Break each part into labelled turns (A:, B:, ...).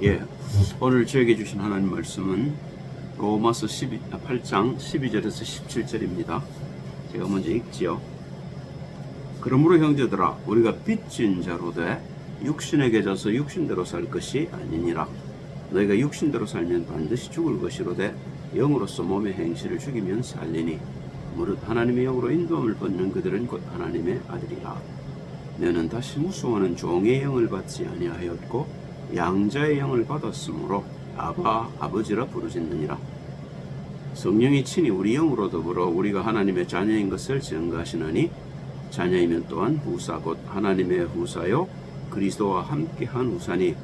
A: 예, 오늘 저에게 주신 하나님 말씀은 로마서 8장 12절에서 17절입니다. 제가 먼저 읽지요. 그러므로 형제들아, 우리가 빚진 자로 돼 육신에게 져서 육신대로 살 것이 아니니라. 너희가 육신대로 살면 반드시 죽을 것이로되 영으로서 몸의 행실을 죽이면 살리니 무릇 하나님의 영으로 인도함을 받는 그들은 곧 하나님의 아들이라. 너는 다시 무수하는 종의 영을 받지 아니하였고 양자의 영을 받았으므로 아버지라 부르짖느니라. 성령이 친히 우리 영으로 더불어 우리가 하나님의 자녀인 것을 증거하시느니 자녀이면 또한 후사 곧 하나님의 후사요 그리스도와 함께한 후사니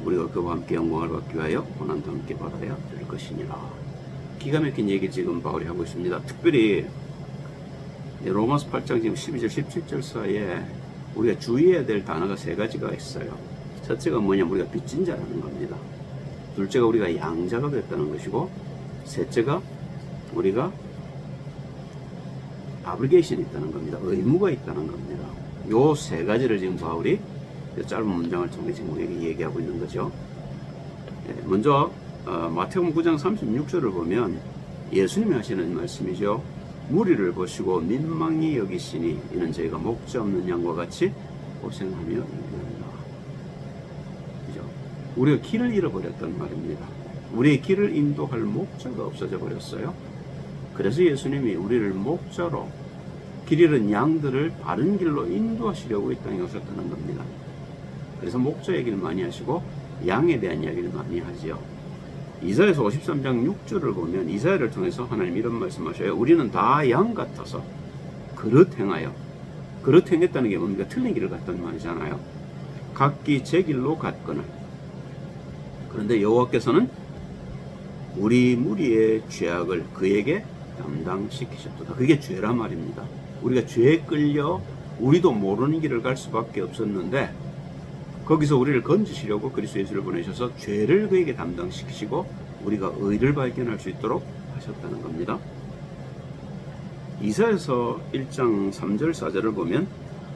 A: 우리가 그와 함께 영광을 받기 위하여 고난도 함께 받아야 될 것이니라. 기가 막힌 얘기 지금 바울이 하고 있습니다. 특별히 로마서 8장 지금 12절 17절 사이에 우리가 주의해야 될 단어가 세 가지가 있어요. 첫째가 뭐냐면 우리가 빚진 자라는 겁니다. 둘째가 우리가 양자가 됐다는 것이고, 셋째가 우리가 아브리게이션이 있다는 겁니다. 의무가 있다는 겁니다. 요 세 가지를 지금 바울이 짧은 문장을 통해 지금 우리에게 얘기하고 있는 거죠. 먼저 마태복음 9장 36절을 보면 예수님이 하시는 말씀이죠. 무리를 보시고 민망히 여기시니 이는 저희가 목자 없는 양과 같이 고생하며 있느니라. 그죠? 우리가 길을 잃어버렸단 말입니다. 우리의 길을 인도할 목자가 없어져 버렸어요. 그래서 예수님이 우리를 목자로 길 잃은 양들을 바른 길로 인도하시려고 이 땅에 오셨다는 겁니다. 그래서 목자 얘기를 많이 하시고 양에 대한 이야기를 많이 하지요. 이사야서 53장 6절을 보면 이사야를 통해서 하나님 이런 말씀하셔요. 우리는 다 양 같아서 그릇 행하여, 그릇 행했다는 게 뭡니까? 틀린 길을 갔단 말이잖아요. 각기 제 길로 갔거늘. 그런데 여호와께서는 우리 무리의 죄악을 그에게 담당시키셨도다. 그게 죄란 말입니다. 우리가 죄에 끌려 우리도 모르는 길을 갈 수밖에 없었는데 거기서 우리를 건지시려고 그리스도 예수를 보내셔서 죄를 그에게 담당시키시고 우리가 의를 발견할 수 있도록 하셨다는 겁니다. 이사야서 1장 3절 4절을 보면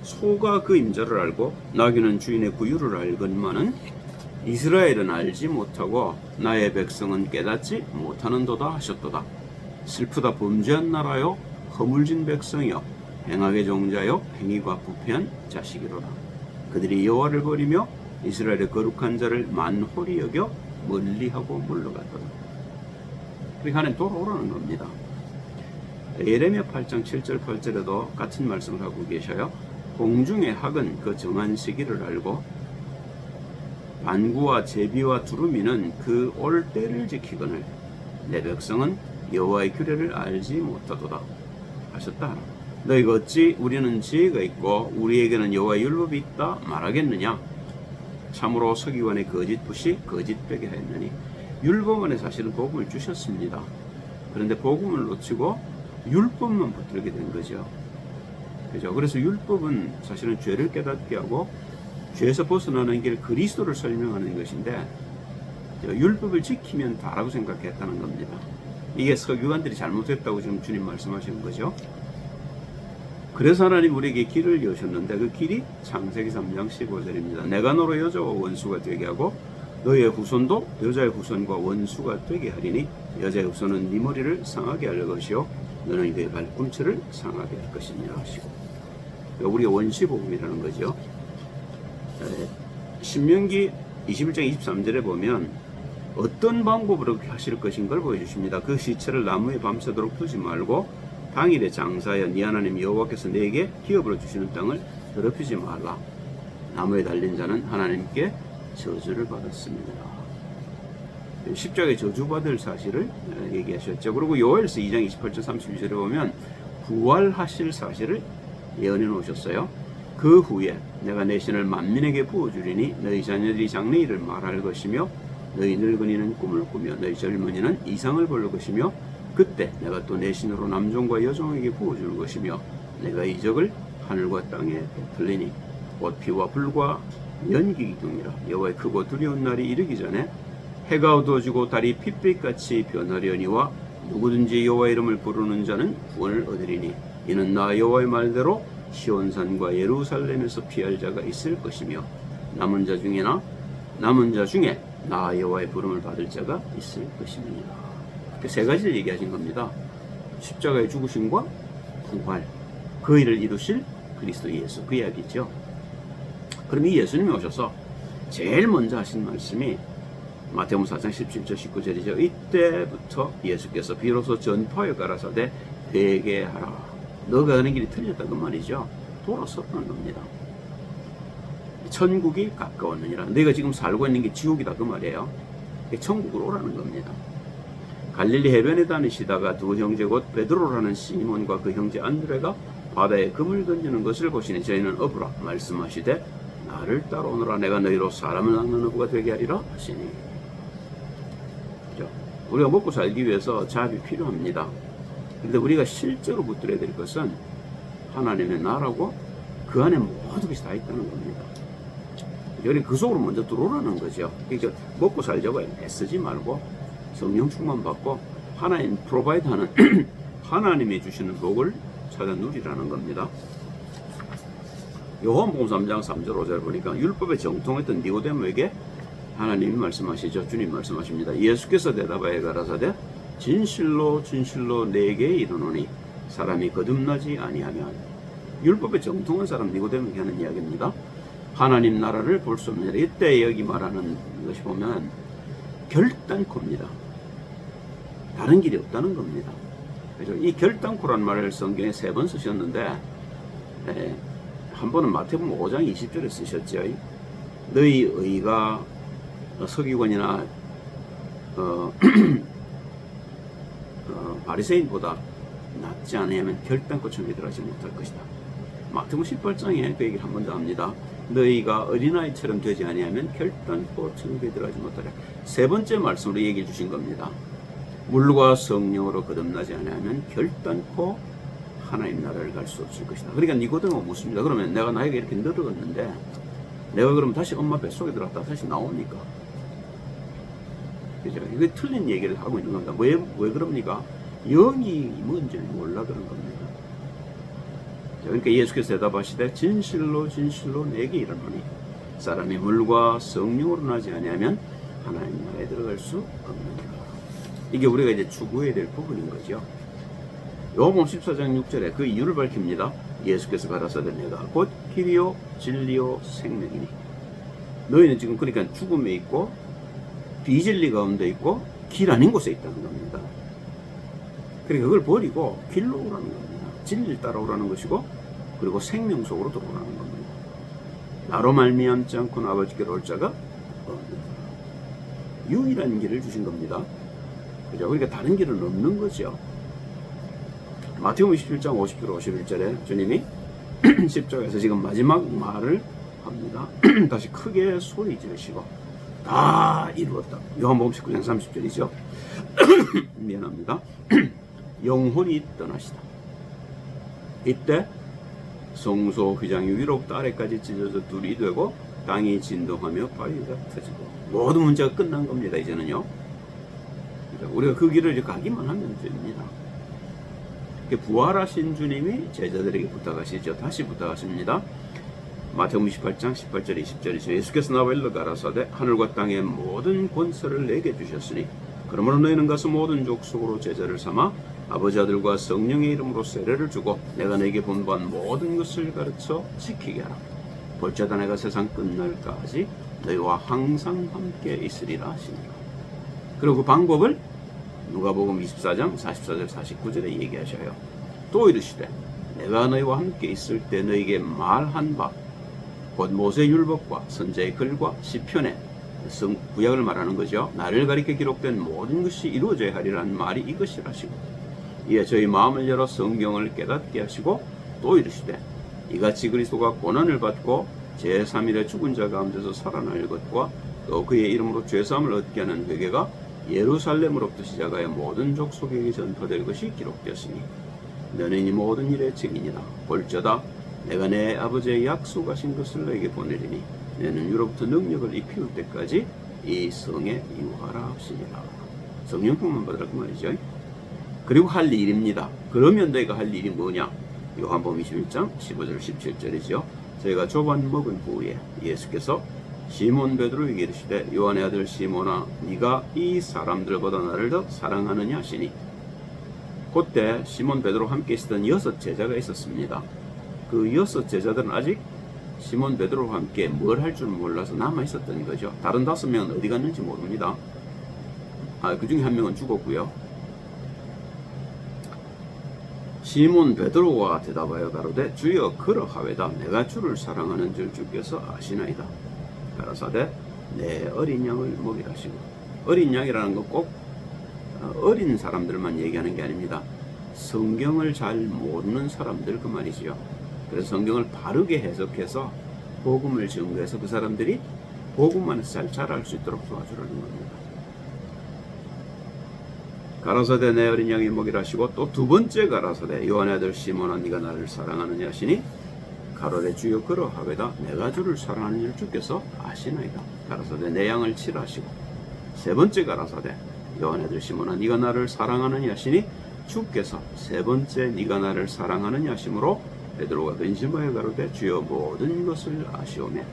A: 소가 그 임자를 알고 나귀는 주인의 구유를 알건만은 이스라엘은 알지 못하고 나의 백성은 깨닫지 못하는도다 하셨도다. 슬프다 범죄한 나라요 허물진 백성이요 행악의 종자요 행위가 부패한 자식이로다. 그들이 여호와를 버리며 이스라엘의 거룩한 자를 만홀히 여겨 멀리하고 물러갔도다. 그러니까 하나님 돌아오라는 겁니다. 예레미야 8장 7절 8절에도 같은 말씀을 하고 계셔요. 공중의 학은 그 정한 시기를 알고 반구와 제비와 두루미는 그 올 때를 지키거늘 내 백성은 여호와의 규례를 알지 못하도다 하셨다. 너희가 어찌 우리는 지혜가 있고 우리에게는 여호와의 율법이 있다 말하겠느냐? 참으로 서기관의 거짓붓이 거짓되게 하였느니. 율법 안에 사실은 복음을 주셨습니다. 그런데 복음을 놓치고 율법만 붙들게 된 거죠. 그죠? 그래서 율법은 사실은 죄를 깨닫게 하고 죄에서 벗어나는 길 그리스도를 설명하는 것인데 율법을 지키면 다라고 생각했다는 겁니다. 이게 서기관들이 잘못했다고 지금 주님 말씀하시는 거죠. 그래서 하나님 우리에게 길을 여셨는데 그 길이 창세기 3장 15절입니다. 내가 너로 여자와 원수가 되게 하고 너의 후손도 여자의 후손과 원수가 되게 하리니 여자의 후손은 네 머리를 상하게 할 것이요 너는 그의 발꿈치를 상하게 할 것이니라 하시고, 우리가 원시복음이라는 거죠. 신명기 21장 23절에 보면 어떤 방법으로 하실 것인 걸 보여주십니다. 그 시체를 나무에 밤새도록 두지 말고 당일에 장사하여 네 하나님 여호와께서 네게 기업으로 주시는 땅을 더럽히지 말라. 나무에 달린 자는 하나님께 저주를 받았습니다. 십자가에 저주받을 사실을 얘기하셨죠. 그리고 요엘서 2장 28절 32절에 보면 부활하실 사실을 예언해 놓으셨어요. 그 후에 내가 내 신을 만민에게 부어주리니 너희 자녀들이 장래일을 말할 것이며 너희 늙은이는 꿈을 꾸며 너희 젊은이는 이상을 볼 것이며 그때 내가 또 내 신으로 남종과 여종에게 부어줄 것이며 내가 이적을 하늘과 땅에 베풀리니 곧 피와 불과 연기 등이라. 여호와의 크고 두려운 날이 이르기 전에 해가 어두워지고 달이 핏빛같이 변하려니와 누구든지 여호와의 이름을 부르는 자는 구원을 얻으리니 이는 나 여호와의 말대로 시온산과 예루살렘에서 피할 자가 있을 것이며 남은 자 중에 나 여호와의 부름을 받을 자가 있을 것입니다. 세 가지를 얘기하신 겁니다. 십자가의 죽으심과 부활, 그 일을 이루실 그리스도 예수, 그 이야기죠. 그럼 이 예수님이 오셔서 제일 먼저 하신 말씀이 마태복음 4장 17절 19절이죠. 이때부터 예수께서 비로소 전파에 가라사대 회개하라. 너가 가는 길이 틀렸다 그 말이죠. 돌아섰다는 겁니다. 천국이 가까웠느니라. 내가 지금 살고 있는 게 지옥이다 그 말이에요. 천국으로 오라는 겁니다. 갈릴리 해변에 다니시다가 두 형제 곧 베드로라는 시몬과 그 형제 안드레가 바다에 금을 던지는 것을 보시니 저희는 어부라 말씀하시되 나를 따라오너라. 내가 너희로 사람을 낚는 어부가 되게 하리라 하시니. 그렇죠? 우리가 먹고 살기 위해서 잡이 필요합니다. 그런데 우리가 실제로 붙들어야 될 것은 하나님의 나라고 그 안에 모든 것이 다 있다는 겁니다. 우리 그 속으로 먼저 들어오라는 거죠. 그러니까 먹고 살자고 애쓰지 말고 성령 충만 받고 하나님 프로바이드 하는 하나님이 주시는 복을 찾아 누리라는 겁니다. 요한복음 3장 3절 5절 보니까 율법에 정통했던 니고데모에게 하나님이 말씀하시죠. 주님 말씀하십니다. 예수께서 대답하여 가라사대 진실로 진실로 내게 이르노니 사람이 거듭나지 아니하면. 율법에 정통한 사람 니고데모에게 하는 이야기입니다. 하나님 나라를 볼 수 없느니라. 이때 여기 말하는 것이 보면 결단코입니다. 다른 길이 없다는 겁니다. 그래서 이 결단코라는 말을 성경에 3번 쓰셨는데 한 번은 마태복음 5장 20절에 쓰셨죠. 너희 의가 서기관이나 바리새인보다 낫지 않으면 결단코 천국에 들어가지 못할 것이다. 마태복음 18장에 그 얘기를 한 번 더 합니다. 너희가 어린아이처럼 되지 아니하면 결단코 천국에 들어가지 못하리라. 세 번째 말씀으로 얘기해 주신 겁니다. 물과 성령으로 거듭나지 아니하면 결단코 하나님 나라를 갈 수 없을 것이다. 그러니까 니고데모 묻습니다. 그러면 내가 나이가 이렇게 늙었는데 내가 그럼 다시 엄마 뱃속에 들어갔다 다시 나옵니까? 그죠? 이게 틀린 얘기를 하고 있는 겁니다. 왜 그럽니까? 영이 뭔지를 몰라 그런 겁니다. 그러니까 예수께서 대답하시되 진실로 진실로 내게 이르노니 사람이 물과 성령으로 나지 아니하면 하나님 나라에 들어갈 수 없느니라. 이게 우리가 이제 추구해야 될 부분인 거죠. 요한복음 14장 6절에 그 이유를 밝힙니다. 예수께서 가라사대 내가 곧 길이요 진리요 생명이니. 너희는 지금 그러니까 죽음에 있고 비진리 가운데 있고 길 아닌 곳에 있다는 겁니다. 그러니까 그걸 버리고 길로 오라는 겁니다. 진리를 따라오라는 것이고 그리고 생명 속으로 들어오라는 겁니다. 나로 말미암지 않고는 아버지께로 올 자가 없느니라. 유일한 길을 주신 겁니다. 그죠? 그러니까 다른 길은 없는 거죠. 마태복음 27장 50절 51절에 주님이 십자가에서 지금 마지막 말을 합니다. 다시 크게 소리 지르시고 다 이루었다. 요한복음 19장 30절이죠. 미안합니다. 영혼이 떠나시다. 이때 성소 휘장이 위로부터 아래까지 찢어져 둘이 되고 땅이 진동하며 바위가 터지고 모든 문제가 끝난 겁니다. 이제는요. 우리가 그 길을 이제 가기만 하면 됩니다. 부활하신 주님이 제자들에게 부탁하시죠. 다시 부탁하십니다. 마태복음 28장 18절 20절이죠. 예수께서 나와 일러 가라사대 하늘과 땅의 모든 권세를 내게 주셨으니 그러므로 너희는 가서 모든 족속으로 제자를 삼아 아버지 아들과 성령의 이름으로 세례를 주고 내가 너에게 분부한 모든 것을 가르쳐 지키게 하라. 볼지어다 내가 세상 끝날까지 너희와 항상 함께 있으리라 하시니라. 그리고 그 방법을 누가복음 24장 44절 49절에 얘기하셔요. 또 이르시되 내가 너희와 함께 있을 때 너희에게 말한 바 곧 모세 율법과 선지자의 글과 시편에 구약을 말하는 거죠. 나를 가리켜 기록된 모든 것이 이루어져야 하리라는 말이 이것이라 하시고 이에 저희 마음을 열어 성경을 깨닫게 하시고 또 이르시되 이같이 그리스도가 고난을 받고 제3일에 죽은 자 가운데서 살아날 것과 또 그의 이름으로 죄사함을 얻게 하는 회개가 예루살렘으로부터 시작하여 모든 족속에게 전파될 것이 기록되었으니 너는 이 모든 일의 증인이라. 볼지어다 내가 내 아버지의 약속하신 것을 너에게 보내리니 너는 위로부터 능력을 입히울 때까지 이 성에 유하라 하시니라. 성령 풍만 받으라 그 말이죠. 그리고 할 일입니다. 그러면 너희가 할 일이 뭐냐? 요한복음 21장 15절 17절이죠. 저희가 조반 먹은 후에 예수께서 시몬 베드로에게 이르시되 요한의 아들 시몬아 네가 이 사람들보다 나를 더 사랑하느냐 하시니 그때 시몬 베드로와 함께 있었던 6 제자가 있었습니다. 그 6 제자들은 아직 시몬 베드로와 함께 뭘 할 줄 몰라서 남아 있었던 거죠. 다른 5명은 어디 갔는지 모릅니다. 그 중에 한 명은 죽었고요. 시몬 베드로가 대답하여 가로되 주여 그러하외다. 내가 주를 사랑하는 줄 주께서 아시나이다. 가라사대 내 어린 양을 먹이라 하시고, 어린 양이라는 건 꼭 어린 사람들만 얘기하는 게 아닙니다. 성경을 잘 모르는 사람들 그 말이지요. 그래서 성경을 바르게 해석해서 복음을 증거해서 그 사람들이 복음 안에서 잘 자랄 수 있도록 도와주려는 겁니다. 가라사대 내 어린 양이 먹이라 하시고, 또 두 번째 가라사대 요한의 아들 시몬아 네가 나를 사랑하느냐 하시니 가로되 주여 그러하외다. 내가 주를 사랑하는 줄 주께서 아시나이다. 가라사대 내 양을 치라 하시고, 세 번째 가라사대 요한의 아들 시몬아 네가 나를 사랑하느냐 하시니 주께서 세 번째 네가 나를 사랑하느냐 하심으로 베드로가 근심하여 가로되 주여 모든 것을 아시오매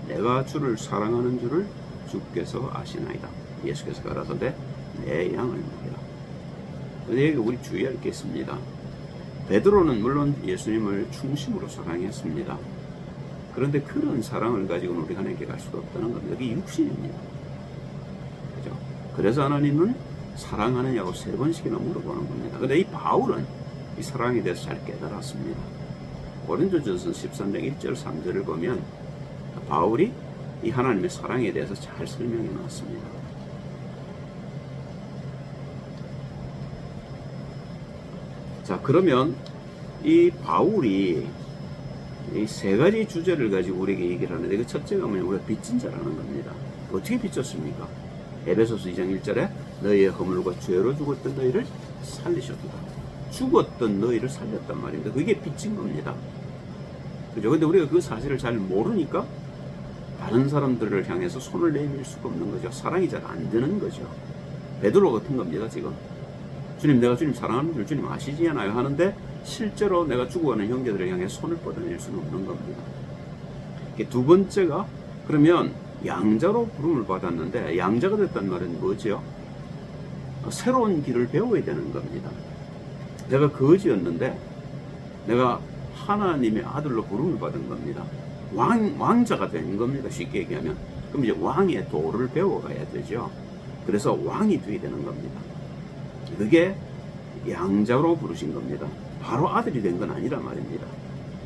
A: 내가 주를 사랑하는 줄을 주께서 아시나이다. 예수께서 가라사대 내 양을 먹이라. 근데 여기 우리 주의할 게 있습니다. 베드로는 물론 예수님을 중심으로 사랑했습니다. 그런데 그런 사랑을 가지고는 우리가 하나님께 갈 수가 없다는 겁니다. 이게 육신입니다. 그죠? 그래서 하나님은 사랑하느냐고 3번씩이나 물어보는 겁니다. 근데 이 바울은 이 사랑에 대해서 잘 깨달았습니다. 고린도전서 13장 1절 3절을 보면 바울이 이 하나님의 사랑에 대해서 잘 설명해 놨습니다. 자, 그러면 이 바울이 이 3가지 주제를 가지고 우리에게 얘기를 하는데, 그 첫째가 뭐냐면 우리가 빚진 자라는 겁니다. 어떻게 빚졌습니까? 에베소서 2장 1절에 너희의 허물과 죄로 죽었던 너희를 살리셨다. 죽었던 너희를 살렸단 말입니다. 그게 빚진 겁니다. 그죠? 근데 우리가 그 사실을 잘 모르니까 다른 사람들을 향해서 손을 내밀 수가 없는 거죠. 사랑이 잘 안 되는 거죠. 베드로 같은 겁니다, 지금. 주님, 내가 주님 사랑하는 줄 주님 아시지 않아요? 하는데 실제로 내가 죽어가는 형제들을 향해 손을 뻗어낼 수는 없는 겁니다. 두 번째가, 그러면 양자로 부름을 받았는데 양자가 됐단 말은 뭐죠? 새로운 길을 배워야 되는 겁니다. 내가 거지였는데 내가 하나님의 아들로 부름을 받은 겁니다. 왕자가 된 겁니다. 쉽게 얘기하면. 그럼 이제 왕의 도를 배워가야 되죠. 그래서 왕이 되어야 되는 겁니다. 그게 양자로 부르신 겁니다. 바로 아들이 된 건 아니란 말입니다.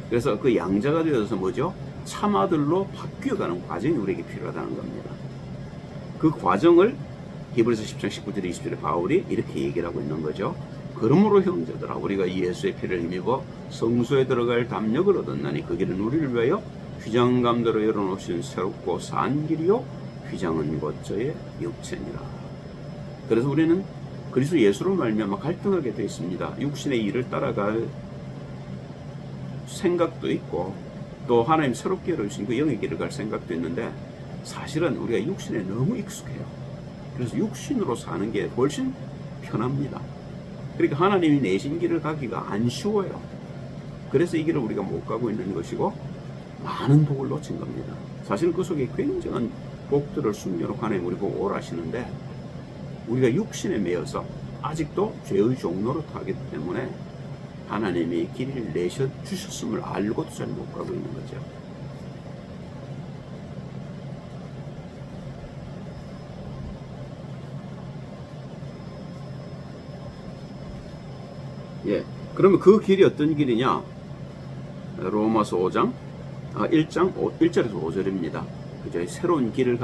A: 그래서 그 양자가 되어서 뭐죠? 참아들로 바뀌어가는 과정이 우리에게 필요하다는 겁니다. 그 과정을 히브리서 10장 19절 20절에 바울이 이렇게 얘기를 하고 있는 거죠. 그러므로 형제들아 우리가 예수의 피를 힘입어 성소에 들어갈 담력을 얻었나니 그 길은 우리를 위하여 휘장감대로 열어놓으신 새롭고 산 길이요 휘장은 곧 저의 육체니라. 그래서 우리는 그리스도 예수로 말미암아 갈등하게 되어 있습니다. 육신의 일을 따라갈 생각도 있고 또 하나님 새롭게 열어주신 그 영의 길을 갈 생각도 있는데 사실은 우리가 육신에 너무 익숙해요. 그래서 육신으로 사는 게 훨씬 편합니다. 그러니까 하나님이 내신 길을 가기가 안 쉬워요. 그래서 이 길을 우리가 못 가고 있는 것이고 많은 복을 놓친 겁니다. 사실 그 속에 굉장한 복들을 숨겨놓고 하나님 우리 보고 오라 하시는데 우리가 육신에 매여서 아직도 죄의 종로로 타기 때문에 하나님이 길을 내주셨음을 알고도 잘 못 가고 있는 거죠. 예, 그러면 그 길이 어떤 길이냐? 로마서 5장 1절에서 5절입니다. 그죠? 새로운 길을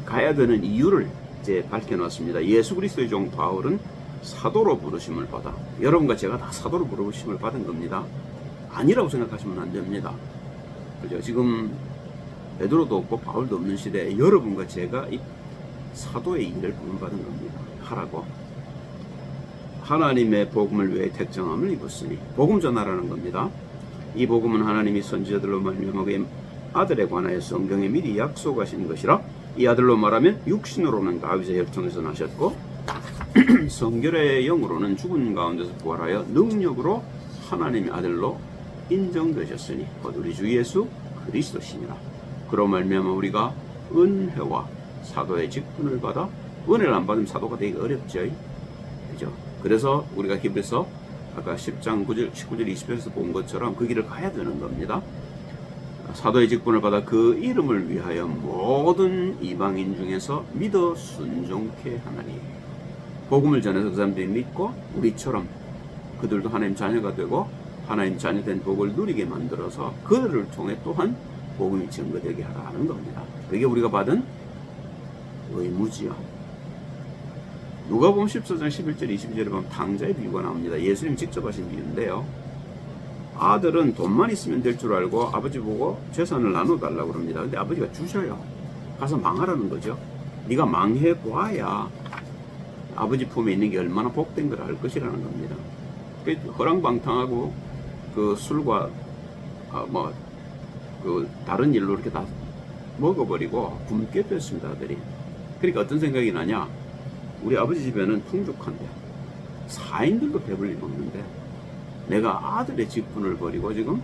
A: 가야 되는 이유를 이제 밝혀놨습니다. 예수 그리스도의 종 바울은 사도로 부르심을 받아. 여러분과 제가 다 사도로 부르심을 받은 겁니다. 아니라고 생각하시면 안 됩니다. 그죠? 지금 베드로도 없고 바울도 없는 시대에 여러분과 제가 이 사도의 일을 부름받은 겁니다. 하라고. 하나님의 복음을 위해 택정함을 입었으니 복음 전하라는 겁니다. 이 복음은 하나님이 선지자들로 말미암아 그의 아들에 관하여 성경에 미리 약속하신 것이라. 이 아들로 말하면 육신으로는 다윗의 혈통에서 나셨고 성결의 영으로는 죽은 가운데서 부활하여 능력으로 하나님의 아들로 인정되셨으니 곧 우리 주 예수 그리스도시니라. 그로 말미암아 우리가 은혜와 사도의 직분을 받아, 은혜를 안 받으면 사도가 되기 어렵죠. 그죠? 그래서 우리가 히브리서 아까 10장 9절, 19절, 20절에서 본 것처럼 그 길을 가야 되는 겁니다. 사도의 직분을 받아 그 이름을 위하여 모든 이방인 중에서 믿어 순종케 하나니. 복음을 전해서 그 사람들이 믿고 우리처럼 그들도 하나님 자녀가 되고 하나님 자녀된 복을 누리게 만들어서 그들을 통해 또한 복음이 증거되게 하라는 겁니다. 그게 우리가 받은 의무지요. 누가복음 14장 11절 22절에 보면 탕자의 비유가 나옵니다. 예수님 직접 하신 비유인데요. 아들은 돈만 있으면 될 줄 알고 아버지 보고 재산을 나눠달라고 그럽니다. 근데 아버지가 주셔요. 가서 망하라는 거죠. 네가 망해봐야 아버지 품에 있는 게 얼마나 복된 걸 알 것이라는 겁니다. 허랑방탕하고 그 술과 그 다른 일로 이렇게 다 먹어버리고 굶게 됐습니다, 아들이. 그러니까 어떤 생각이 나냐? 우리 아버지 집에는 풍족한데 4인들도 배불리 먹는데 내가 아들의 직분을 버리고 지금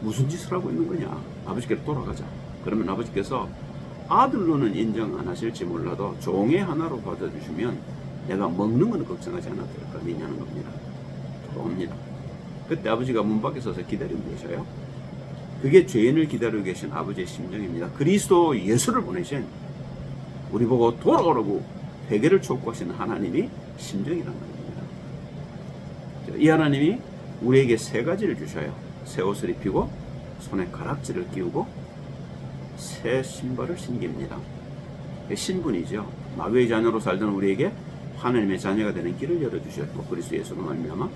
A: 무슨 짓을 하고 있는 거냐? 아버지께로 돌아가자. 그러면 아버지께서 아들로는 인정 안 하실지 몰라도 종의 하나로 받아주시면 내가 먹는 건 걱정하지 않아도 될 거 아니냐는 겁니다. 들어옵니다. 그때 아버지가 문 밖에 서서 기다리고 계셔요. 그게 죄인을 기다리고 계신 아버지의 심정입니다. 그리스도 예수를 보내신 우리 보고 돌아오라고 회개를 촉구하시는 하나님이 심정이라는 겁니다. 이 하나님이 우리에게 세 가지를 주셔요. 새 옷을 입히고 손에 가락지를 끼우고 새 신발을 신깁니다. 신분이죠. 마귀의 자녀로 살던 우리에게 하나님의 자녀가 되는 길을 열어주셨고 그리스도 예수로 말미암아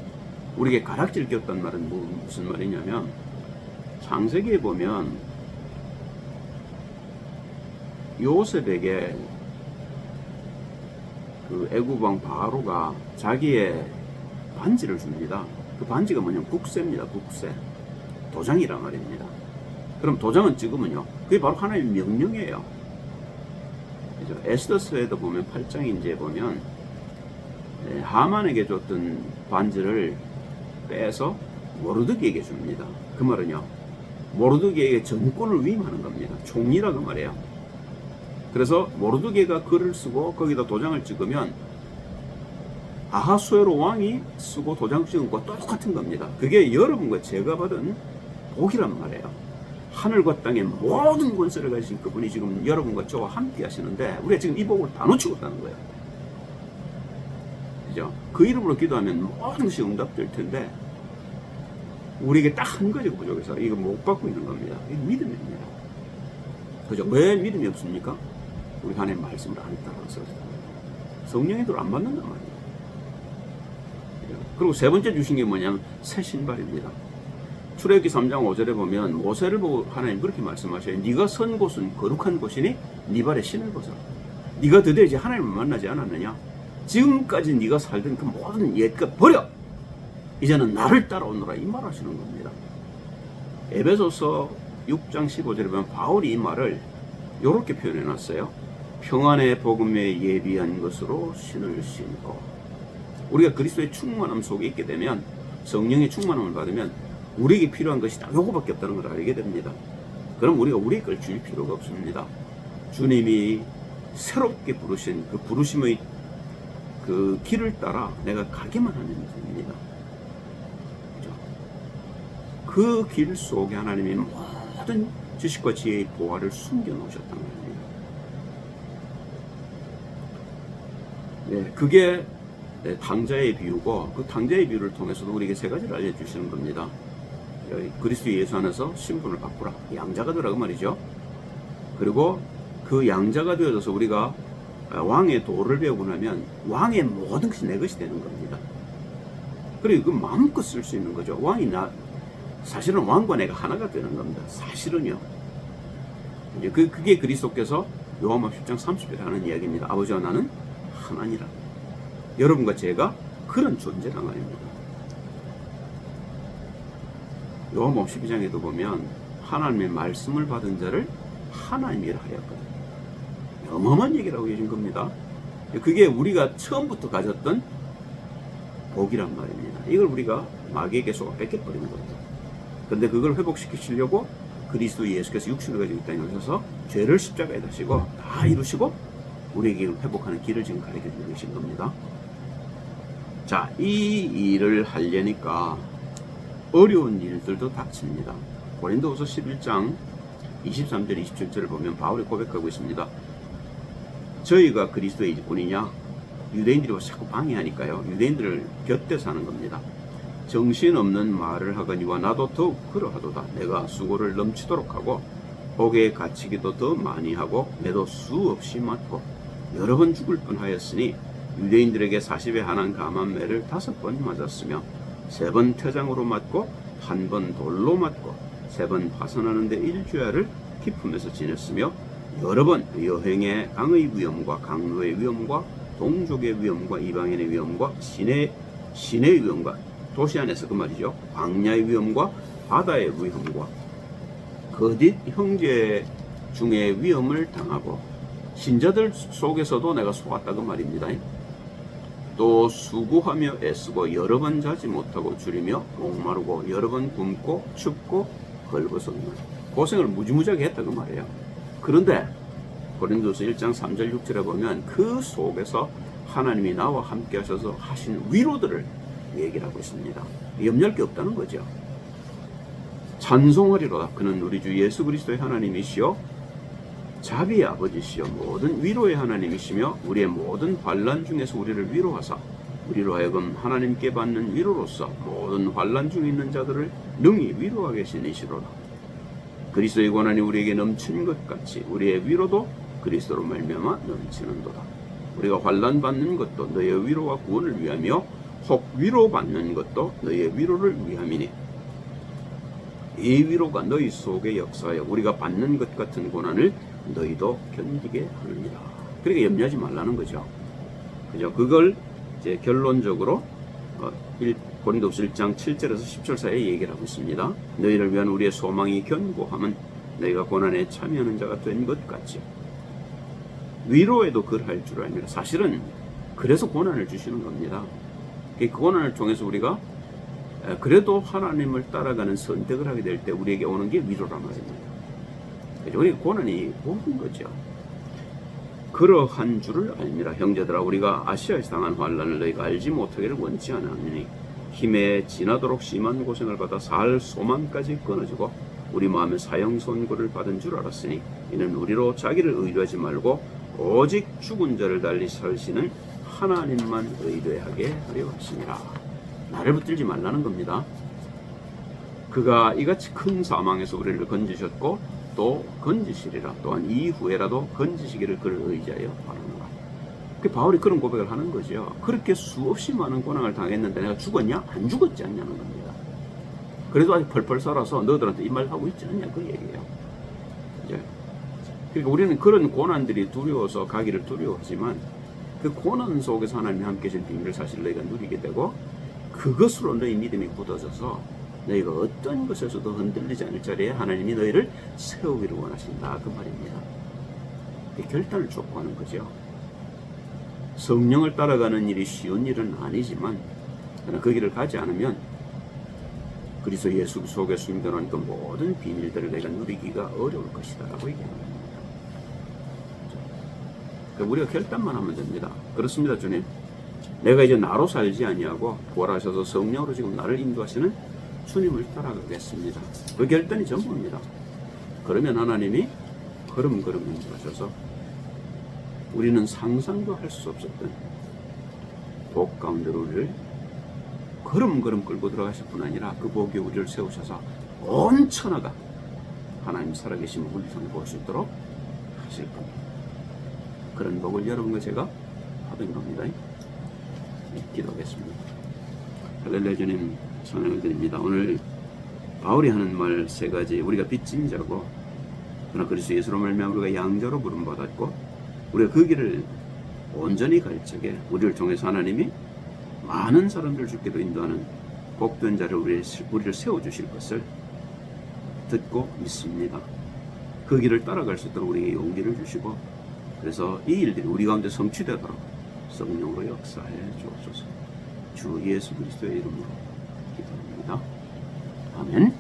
A: 우리에게 가락지를 끼웠단 말은 무슨 말이냐면 창세기에 보면 요셉에게 그 애굽왕 바로가 자기의 반지를 줍니다. 그 반지가 뭐냐면 국세입니다. 국세. 도장이란 말입니다. 그럼 도장은 찍으면요. 그게 바로 하나님의 명령이에요. 그죠? 에스더서에도 보면 8장인지에 보면 하만에게 줬던 반지를 빼서 모르드게에게 줍니다. 그 말은요. 모르드게에게 전권을 위임하는 겁니다. 총리라고 말이에요. 그래서 모르드게가 글을 쓰고 거기다 도장을 찍으면 아하수에로 왕이 쓰고 도장 찍은 것과 똑같은 겁니다. 그게 여러분과 제가 받은 복이란 말이에요. 하늘과 땅의 모든 권세를 가지신 그분이 지금 여러분과 저와 함께 하시는데 우리가 지금 이 복을 다 놓치고 있다는 거예요. 그죠? 그 이름으로 기도하면 모든 것이 응답될 텐데 우리에게 딱 한 가지가 부족해서 이거 못 받고 있는 겁니다. 이게 믿음입니다. 그죠? 왜 믿음이 없습니까? 우리 하나님 말씀을 안 따라서 성령의 도를 안 받는단 말이에요. 그리고 세 번째 주신 게 뭐냐면 새 신발입니다. 출애굽기 3장 5절에 보면 모세를 보고 하나님 그렇게 말씀하셔요. 네가 선 곳은 거룩한 곳이니 네 발에 신을 벗어라. 네가 드디어 이제 하나님을 만나지 않았느냐? 지금까지 네가 살던 그 모든 옛것 버려. 이제는 나를 따라오너라 이 말 하시는 겁니다. 에베소서 6장 15절에 보면 바울이 이 말을 이렇게 표현해 놨어요. 평안의 복음에 예비한 것으로 신을 신고. 우리가 그리스도의 충만함 속에 있게 되면 성령의 충만함을 받으면 우리에게 필요한 것이 딱 요거밖에 없다는 걸 알게 됩니다. 그럼 우리가 우리 걸 줄 필요가 없습니다. 주님이 새롭게 부르신 그 부르심의 그 길을 따라 내가 가기만 하면 됩니다. 그 길 속에 하나님이 모든 지식과 지혜의 보화를 숨겨 놓으셨다는 겁니다. 네, 그게 탕자의 비유고 그 탕자의 비유를 통해서도 우리에게 세 가지를 알려주시는 겁니다. 그리스도 예수 안에서 신분을 바꾸라. 양자가 되라고 말이죠. 그리고 그 양자가 되어져서 우리가 왕의 도를 배우고 나면 왕의 모든 것이 내 것이 되는 겁니다. 그리고 그 마음껏 쓸 수 있는 거죠. 사실은 왕과 내가 하나가 되는 겁니다. 사실은요. 이제 그게 그리스도께서 요한복음 10장 30절에 하는 이야기입니다. 아버지와 나는 하나니라. 여러분과 제가 그런 존재란 말입니다. 요한복음 12장에도 보면 하나님의 말씀을 받은 자를 하나님이라 하였거든요. 어마어마한 얘기라고 해준 겁니다. 그게 우리가 처음부터 가졌던 복이란 말입니다. 이걸 우리가 마귀에게 속아 뺏겨버린 겁니다. 그런데 그걸 회복시키시려고 그리스도 예수께서 육신을 가지고 이 땅에 오셔서 죄를 십자가에 다시고 다 이루시고 우리에게 회복하는 길을 지금 가르쳐 주고 계신 겁니다. 자, 이 일을 하려니까 어려운 일들도 닥칩니다. 고린도후서 11장 23절 27절을 보면 바울이 고백하고 있습니다. 저희가 그리스도의 일꾼이냐? 유대인들이 자꾸 방해하니까요. 유대인들을 곁에서 하는 겁니다. 정신없는 말을 하거니와 나도 더욱 그러하도다. 내가 수고를 넘치도록 하고 복에 갇히기도 더 많이 하고 매도 수없이 맞고 여러 번 죽을 뻔하였으니 유대인들에게 40에 한한 감한 매를 5번 맞았으며 3번 태장으로 맞고 1번 돌로 맞고 3번 화선하는데 일주야를 기품에서 지냈으며 여러 번 여행의 강의 위험과 강로의 위험과 동족의 위험과 이방인의 위험과 신의 위험과 도시 안에서 그 말이죠. 광야의 위험과 바다의 위험과 거짓 형제 중에 위험을 당하고 신자들 속에서도 내가 속았다 그 말입니다. 또 수고하며 애쓰고 여러 번 자지 못하고 줄이며 목마르고 여러 번 굶고 춥고 헐벗었는 고생을 무지무지하게 했다 그 말이에요. 그런데 고린도서 1장 3절 6절에 보면 그 속에서 하나님이 나와 함께 하셔서 하신 위로들을 얘기를 하고 있습니다. 염려할 게 없다는 거죠. 찬송하리로다. 그는 우리 주 예수 그리스도의 하나님이시요 자비의 아버지시요 모든 위로의 하나님이시며 우리의 모든 환난 중에서 우리를 위로하사 우리로 하여금 하나님께 받는 위로로서 모든 환난 중에 있는 자들을 능히 위로하게 계시니시로다. 그리스도의 고난이 우리에게 넘치는 것 같이 우리의 위로도 그리스도로 말미암아 넘치는도다. 우리가 환난 받는 것도 너의 위로와 구원을 위하며 혹 위로받는 것도 너의 위로를 위함이니 이 위로가 너희 속에 역사하여 우리가 받는 것 같은 고난을 너희도 견디게 하느니라. 그러니까 염려하지 말라는 거죠. 그죠? 그걸 이제 결론적으로 고린도후서 1장 7절에서 10절 사이에 얘기를 하고 있습니다. 너희를 위한 우리의 소망이 견고함은 너희가 고난에 참여하는 자가 된 것 같지. 위로에도 그러할 줄 압니다. 사실은 그래서 고난을 주시는 겁니다. 그 고난을 통해서 우리가 그래도 하나님을 따라가는 선택을 하게 될 때 우리에게 오는 게 위로란 말입니다. 우리 고난이 모든 거죠. 그러한 줄을 알미라. 형제들아 우리가 아시아에서 당한 환난을 너희가 알지 못하기를 원치 않으니 힘에 지나도록 심한 고생을 받아 살 소망까지 끊어지고 우리 마음에 사형 선고를 받은 줄 알았으니 이는 우리로 자기를 의뢰하지 말고 오직 죽은 자를 달리 살시는 하나님만 의뢰하게 하려 하심이라. 나를 붙들지 말라는 겁니다. 그가 이같이 큰 사망에서 우리를 건지셨고 또 건지시리라. 또한 이후에라도 건지시기를 그를 의지하여 바라노라. 바울이 그런 고백을 하는 거죠. 그렇게 수없이 많은 고난을 당했는데 내가 죽었냐? 안 죽었지 않냐는 겁니다. 그래도 아직 펄펄 살아서 너희들한테 이 말 하고 있지 않냐 그 얘기예요. 이제 그러니까 우리는 그런 고난들이 두려워서 가기를 두려워하지만 그 고난 속에서 하나님이 함께 해준 비밀을 사실 너희가 누리게 되고 그것으로 너희 믿음이 굳어져서 너희가 어떤 것에서도 흔들리지 않을 자리에 하나님이 너희를 세우기를 원하신다 그 말입니다. 결단을 촉구하는 거죠. 성령을 따라가는 일이 쉬운 일은 아니지만 그 길을 가지 않으면 그리스도 예수 속에 숨겨놓은 그 모든 비밀들을 내가 누리기가 어려울 것이다 라고 얘기하는 겁니다. 우리가 결단만 하면 됩니다. 그렇습니다 주님. 내가 이제 나로 살지 아니하고 부활하셔서 성령으로 지금 나를 인도하시는 주님을 따라가겠습니다. 그 결단이 전부입니다. 그러면 하나님이 걸음걸음 인도하셔서 우리는 상상도 할 수 없었던 복 가운데로 우리를 걸음걸음 끌고 들어가실 뿐 아니라 그 복에 우리를 세우셔서 온 천하가 하나님 살아계신 물성을 볼 수 있도록 하실 겁니다. 그런 복을 여러분과 제가 받은 겁니다. 기도하겠습니다. 할렐루야 주님 찬양을 드립니다. 오늘 바울이 하는 말 3가지 우리가 빚진 자고 그러나 그리스도 예수로 말미암아 우리가 양자로 부름받았고 우리가 그 길을 온전히 갈 적에 우리를 통해서 하나님이 많은 사람들 주께로 인도하는 복된 자를 우리를 세워주실 것을 듣고 믿습니다. 그 길을 따라갈 수 있도록 우리에게 용기를 주시고 그래서 이 일들이 우리 가운데 성취되도록 성령으로 역사해 주옵소서. 주 예수 그리스도의 이름으로 기도합니다. 아멘.